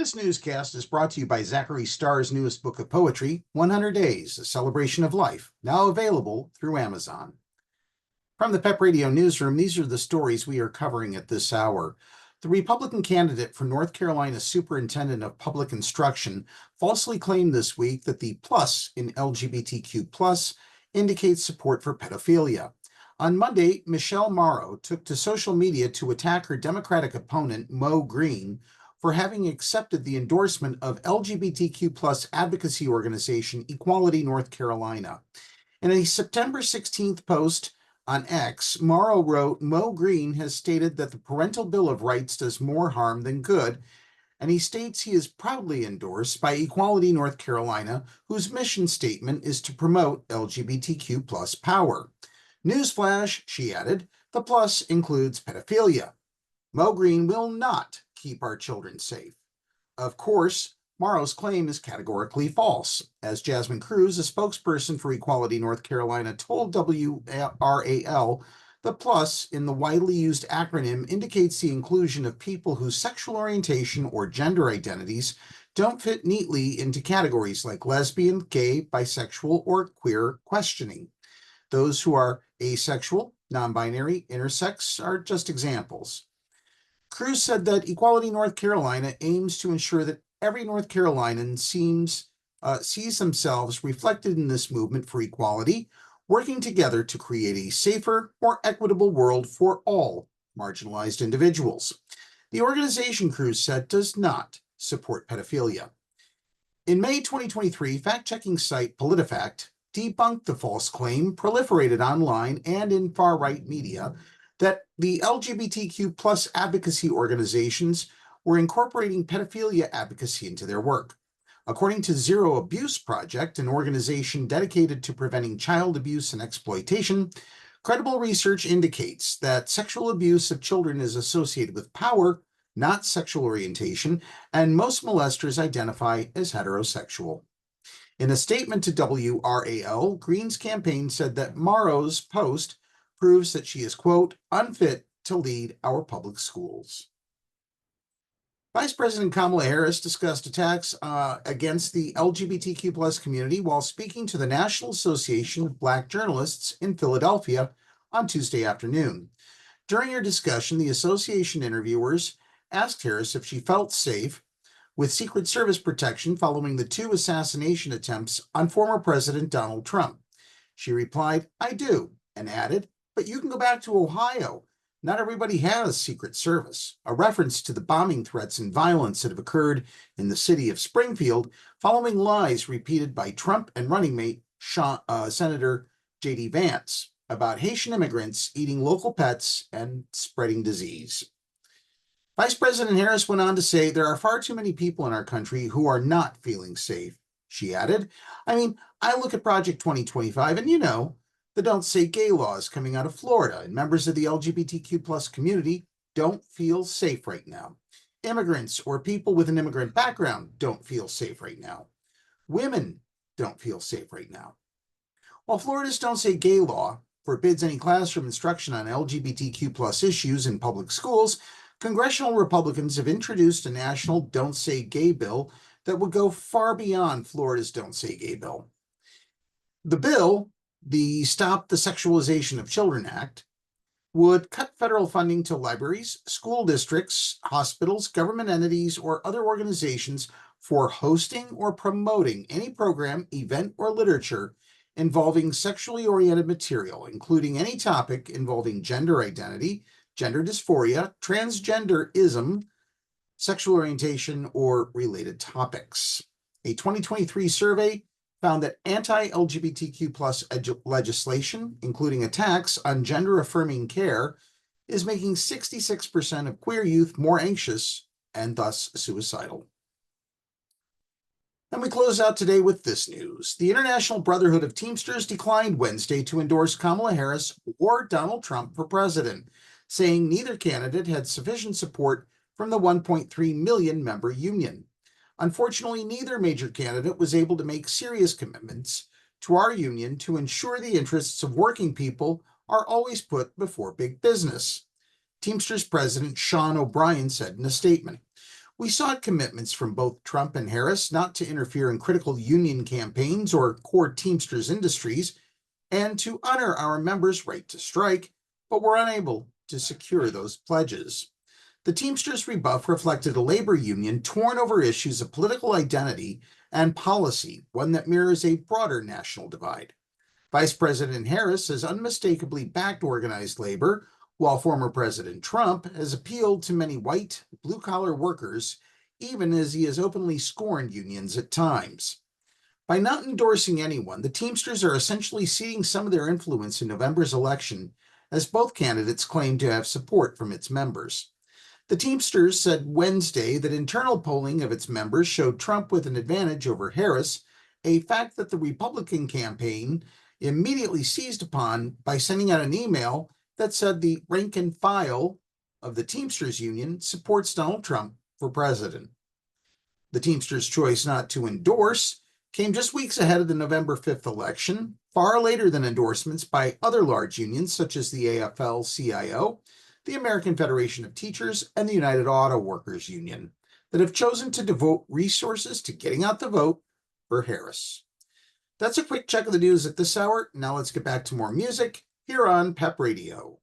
This newscast is brought to you by Zachary Starr's newest book of poetry, 100 Days, A Celebration of Life, now available through Amazon. From the Pep Radio Newsroom, these are the stories we are covering at this hour. The Republican candidate for North Carolina Superintendent of Public Instruction falsely claimed this week that the plus in LGBTQ+ indicates support for pedophilia. On Monday, Michelle Morrow took to social media to attack her Democratic opponent, Mo Green, for having accepted the endorsement of LGBTQ+ advocacy organization Equality North Carolina. In a September 16th post on X, Morrow wrote, "Mo Green has stated that the Parental Bill of Rights does more harm than good, and he states he is proudly endorsed by Equality North Carolina, whose mission statement is to promote LGBTQ+ power. Newsflash," she added, "the plus includes pedophilia. Mo Green will not keep our children safe." Of course, Morrow's claim is categorically false. As Jasmine Cruz, a spokesperson for Equality North Carolina, told WRAL, the plus in the widely used acronym indicates the inclusion of people whose sexual orientation or gender identities don't fit neatly into categories like lesbian, gay, bisexual, or queer questioning. Those who are asexual, non-binary, intersex are just examples. Cruz said that Equality North Carolina aims to ensure that every North Carolinian sees themselves reflected in this movement for equality, working together to create a safer, more equitable world for all marginalized individuals. The organization, Cruz said, does not support pedophilia. In May 2023, fact-checking site PolitiFact debunked the false claim proliferated online and in far-right media that the LGBTQ+ advocacy organizations were incorporating pedophilia advocacy into their work. According to Zero Abuse Project, an organization dedicated to preventing child abuse and exploitation, credible research indicates that sexual abuse of children is associated with power, not sexual orientation, and most molesters identify as heterosexual. In a statement to WRAL, Green's campaign said that Morrow's post proves that she is, quote, unfit to lead our public schools. Vice President Kamala Harris discussed attacks against the LGBTQ+ community while speaking to the National Association of Black Journalists in Philadelphia on Tuesday afternoon. During her discussion, the association interviewers asked Harris if she felt safe with Secret Service protection following the 2 assassination attempts on former President Donald Trump. She replied, "I do," and added, "But you can go back to Ohio. Not everybody has Secret Service," a reference to the bombing threats and violence that have occurred in the city of Springfield following lies repeated by Trump and running mate Senator J.D. Vance about Haitian immigrants eating local pets and spreading disease. Vice President Harris went on to say, "There are far too many people in our country who are not feeling safe." She added, "I look at Project 2025 and the Don't Say Gay laws coming out of Florida, and members of the LGBTQ+ community don't feel safe right now. Immigrants or people with an immigrant background don't feel safe right now. Women don't feel safe right now." While Florida's Don't Say Gay law forbids any classroom instruction on LGBTQ+ issues in public schools, congressional Republicans have introduced a national Don't Say Gay bill that would go far beyond Florida's Don't Say Gay bill. The bill, the Stop the Sexualization of Children Act, would cut federal funding to libraries, school districts, hospitals, government entities, or other organizations for hosting or promoting any program, event, or literature involving sexually oriented material, including any topic involving gender identity, gender dysphoria, transgenderism, sexual orientation, or related topics. A 2023 survey found that anti-LGBTQ+ legislation, including attacks on gender-affirming care, is making 66% of queer youth more anxious and thus suicidal. And we close out today with this news. The International Brotherhood of Teamsters declined Wednesday to endorse Kamala Harris or Donald Trump for president, saying neither candidate had sufficient support from the 1.3 million member union. Unfortunately, neither major candidate was able to make serious commitments to our union to ensure the interests of working people are always put before big business. Teamsters President Sean O'Brien said in a statement, We sought commitments from both Trump and Harris not to interfere in critical union campaigns or core Teamsters industries and to honor our members' right to strike, but were unable to secure those pledges. The Teamsters rebuff reflected a labor union torn over issues of political identity and policy, one that mirrors a broader national divide. Vice President Harris has unmistakably backed organized labor, while former President Trump has appealed to many white, blue-collar workers, even as he has openly scorned unions at times. By not endorsing anyone, the Teamsters are essentially ceding some of their influence in November's election, as both candidates claim to have support from its members. The Teamsters said Wednesday that internal polling of its members showed Trump with an advantage over Harris, a fact that the Republican campaign immediately seized upon by sending out an email that said the rank and file of the Teamsters Union supports Donald Trump for president. The Teamsters' choice not to endorse came just weeks ahead of the November 5th election, far later than endorsements by other large unions such as the AFL-CIO, the American Federation of Teachers, and the United Auto Workers Union, that have chosen to devote resources to getting out the vote for Harris. That's a quick check of the news at this hour. Now let's get back to more music here on PEP Radio.